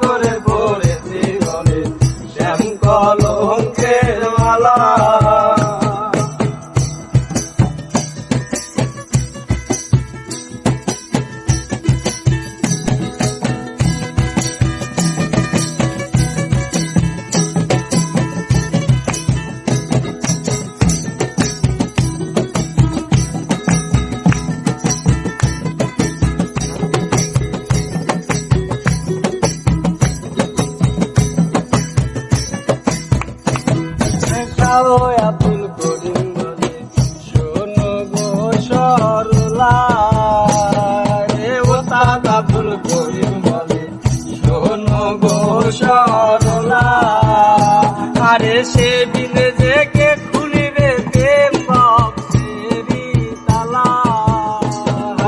করে পড়েছি গলে শ্যাম কলঙ্কের মালা। আব্দুল করিম বলে শোনো গো সরলা রে, ওস্তাদ আব্দুল করিম বলে শোনো গো সরলা, আরে সে বিনে যে কে খুলিবে প্রেম বক্সেরি তালা,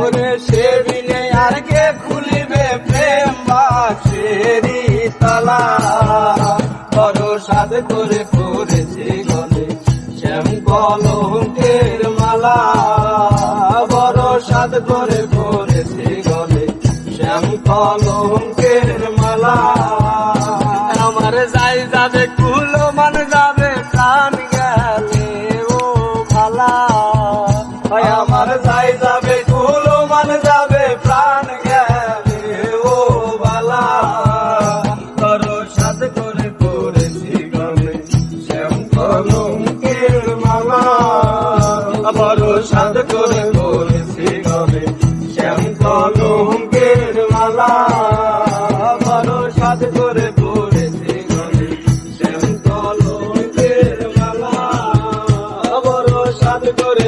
ওরে সে বিনে আর কে খুলিবে প্রেম বক্সেরি তালা। বড় সাধ করে পড়েছি গলে শ্যাম কলঙ্কের মালা, বড় সাধ করে পড়েছি গলে শ্যাম কলঙ্কের মালা। আমার যাই যাবে কুলো মান যাবে প্রাণ গেলে ও ভালা, আমার যাই যাবে কুলো মান যাবে প্রাণ গেলে ও ভালা। বড় সাধ করে পড়েছি গলে শ্যাম কলঙ্কের মালা, বড় সাধ করে পড়েছি গলে শ্যাম কলঙ্কের মালা, বড় সাধ করে পড়েছি গলে শ্যাম কলঙ্কের মালা, বড় সাধ করে